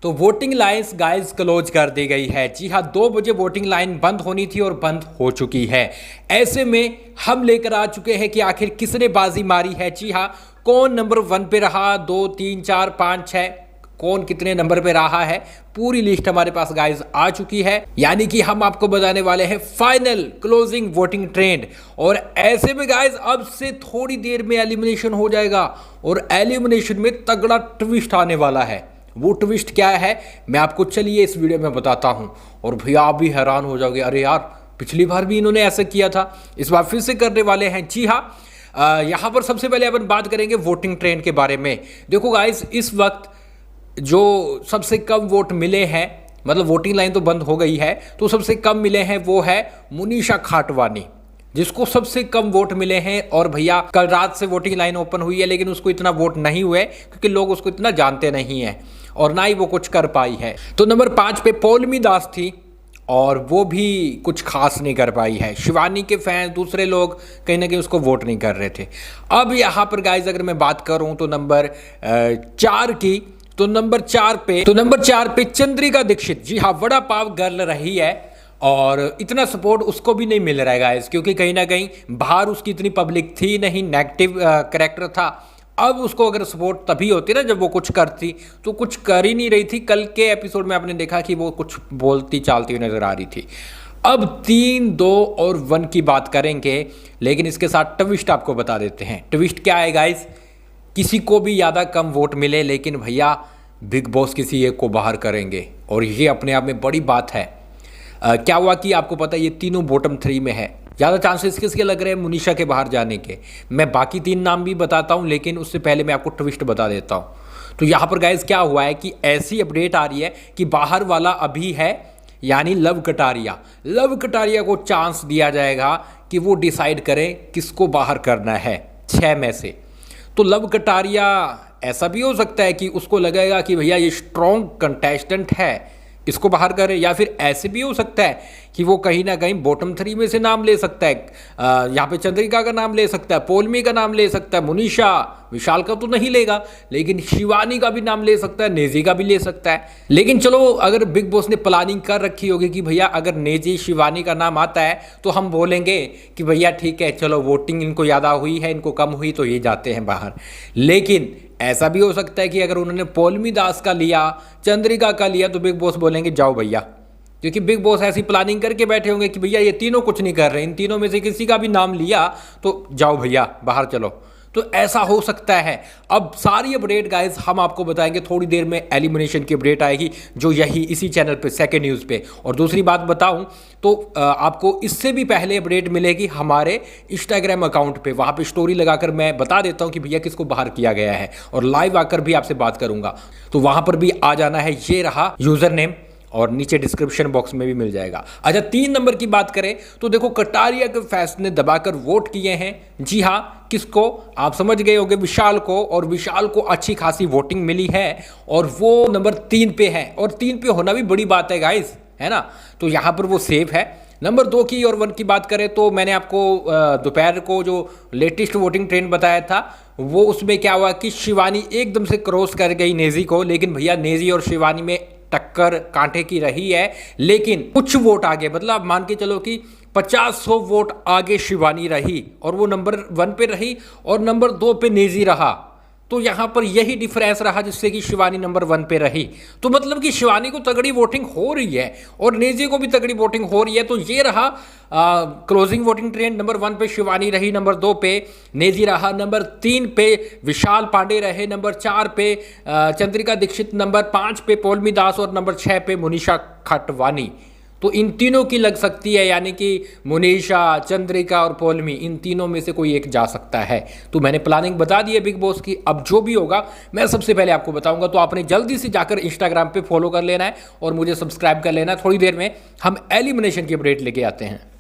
तो voting lines guys close कर दी गई है। जी हाँ, 2 बजे वोटिंग लाइन बंद होनी थी और बंद हो चुकी है। ऐसे में हम लेकर आ चुके हैं कि आखिर किसने बाजी मारी है। जी हाँ, कौन नंबर 1 पे रहा, 2, 3, 4, 5, 6, कौन कितने नंबर पे रहा है, पूरी लिस्ट हमारे पास गाइस आ चुकी है। यानी कि हम आपको बताने वाले हैं फाइनल क्लोजिंग वोटिंग ट्रेंड। और ऐसे में गाइस अब से थोड़ी देर में एलिमिनेशन हो जाएगा और एलिमिनेशन में तगड़ा ट्विस्ट आने वाला है। वो ट्विस्ट क्या है मैं आपको चलिए इस वीडियो में बताता हूं। और भैया आप भी हैरान हो जाओगे, अरे यार पिछली बार भी इन्होंने ऐसा किया था, इस बार फिर से करने वाले हैं। जी हाँ, यहाँ पर सबसे पहले अपन बात करेंगे वोटिंग ट्रेंड के बारे में। देखो गाइस, इस वक्त जो सबसे कम वोट मिले हैं, मतलब वोटिंग लाइन तो बंद हो गई है, तो सबसे कम मिले हैं वो है मुनीशा खाटवानी, जिसको सबसे कम वोट मिले हैं। और भैया कल रात से वोटिंग लाइन ओपन हुई है, लेकिन उसको इतना वोट नहीं हुए क्योंकि लोग उसको इतना जानते नहीं हैं और ना ही वो कुछ कर पाई है। तो नंबर 5 पे पौलमी दास थी और वो भी कुछ खास नहीं कर पाई है। शिवानी के फैन दूसरे लोग कहीं ना कहीं उसको वोट नहीं कर रहे थे। अब यहाँ पर गाइज अगर मैं बात करूँ तो नंबर 4 की, तो नंबर 4 पे चंद्रिका दीक्षित, जी हाँ, वड़ा पाव गर्ल रही है और इतना सपोर्ट उसको भी नहीं मिल रहा है गाइस, क्योंकि कहीं ना कहीं बाहर उसकी इतनी पब्लिक थी नहीं, नेगेटिव कैरेक्टर था। अब उसको अगर सपोर्ट तभी होती ना जब वो कुछ करती, तो कुछ कर ही नहीं रही थी। कल के एपिसोड में आपने देखा कि वो कुछ बोलती चालती हुई नजर आ रही थी। अब 3, 2 और 1 की बात करेंगे, लेकिन इसके साथ ट्विस्ट आपको बता देते हैं। ट्विस्ट क्या है गाइस, किसी को भी ज़्यादा कम वोट मिले, लेकिन भैया बिग बॉस किसी एक को बाहर करेंगे और ये अपने आप में बड़ी बात है। क्या हुआ कि आपको पता है ये तीनों बॉटम 3 में है। ज़्यादा चांसेस किसके लग रहे हैं मुनीशा के बाहर जाने के। मैं बाकी 3 नाम भी बताता हूँ, लेकिन उससे पहले मैं आपको ट्विस्ट बता देता हूँ। तो यहाँ पर गाइस क्या हुआ है कि ऐसी अपडेट आ रही है कि बाहर वाला अभी है, यानी लव कटारिया। लव कटारिया को चांस दिया जाएगा कि वो डिसाइड करें किसको बाहर करना है 6 में से। तो लव कटारिया ऐसा भी हो सकता है कि उसको लगेगा कि भैया ये स्ट्रॉन्ग कंटेस्टेंट है, इसको बाहर करें, या फिर ऐसे भी हो सकता है कि वो कहीं ना कहीं बॉटम 3 में से नाम ले सकता है। यहाँ पे चंद्रिका का नाम ले सकता है, पौलमी का नाम ले सकता है, मुनीशा, विशाल का तो नहीं लेगा, लेकिन शिवानी का भी नाम ले सकता है, नेजी का भी ले सकता है। लेकिन चलो, अगर बिग बॉस ने प्लानिंग कर रखी होगी कि भैया अगर नेजी शिवानी का नाम आता है तो हम बोलेंगे कि भैया ठीक है, चलो वोटिंग इनको ज़्यादा हुई है, इनको कम हुई तो ये जाते हैं बाहर। लेकिन ऐसा भी हो सकता है कि अगर उन्होंने पौलमी दास का लिया, चंद्रिका का लिया, तो बिग बॉस बोलेंगे जाओ भैया, क्योंकि बिग बॉस ऐसी प्लानिंग करके बैठे होंगे कि भैया ये तीनों कुछ नहीं कर रहे, इन तीनों में से किसी का भी नाम लिया तो जाओ भैया बाहर चलो। तो ऐसा हो सकता है। अब सारी अपडेट गाइस हम आपको बताएंगे, थोड़ी देर में एलिमिनेशन की अपडेट आएगी जो यही इसी चैनल पे सेकंड न्यूज़ पे। और दूसरी बात बताऊं तो आपको इससे भी पहले अपडेट मिलेगी हमारे इंस्टाग्राम अकाउंट पे। वहां पे स्टोरी लगाकर मैं बता देता हूं कि भैया किसको बाहर किया गया है, और लाइव आकर भी आपसे बात करूंगा, तो वहां पर भी आ जाना है। ये रहा यूजर नेम और नीचे डिस्क्रिप्शन बॉक्स में भी मिल जाएगा। अच्छा, 3 नंबर की बात करें तो देखो, कटारिया के फैंस ने दबाकर वोट किए हैं। जी हाँ, किसको आप समझ गए होंगे, विशाल को। और विशाल को अच्छी खासी वोटिंग मिली है और वो नंबर 3 पे है, और 3 पे होना भी बड़ी बात है गाइस, है ना। तो यहाँ पर वो सेफ है। नंबर 2 की और 1 की बात करें तो मैंने आपको दोपहर को जो लेटेस्ट वोटिंग ट्रेंड बताया था, वो उसमें क्या हुआ कि शिवानी एकदम से क्रॉस कर गई नेजी को। लेकिन भैया नेजी और शिवानी में टक्कर कांटे की रही है, लेकिन कुछ वोट आगे, मतलब मान के चलो कि 50-100 वोट आगे शिवानी रही और वो नंबर 1 पे रही और नंबर 2 पे नेजी रहा। तो यहां पर यही डिफरेंस रहा जिससे कि शिवानी नंबर 1 पे रही। तो मतलब कि शिवानी को तगड़ी वोटिंग हो रही है और नेजी को भी तगड़ी वोटिंग हो रही है। तो ये रहा क्लोजिंग वोटिंग ट्रेंड। नंबर 1 पे शिवानी रही, नंबर 2 पे नेजी रहा, नंबर 3 पे विशाल पांडे रहे, नंबर 4 पे चंद्रिका दीक्षित, नंबर 5 पे पौलमी दास और नंबर 6 पे मुनीशा खाटवानी। तो इन तीनों की लग सकती है, यानी कि मुनीशा, चंद्रिका और पौलमी, इन तीनों में से कोई एक जा सकता है। तो मैंने प्लानिंग बता दी है बिग बॉस की। अब जो भी होगा मैं सबसे पहले आपको बताऊंगा, तो आपने जल्दी से जाकर इंस्टाग्राम पे फॉलो कर लेना है और मुझे सब्सक्राइब कर लेना है। थोड़ी देर में हम एलिमिनेशन की अपडेट लेके आते हैं।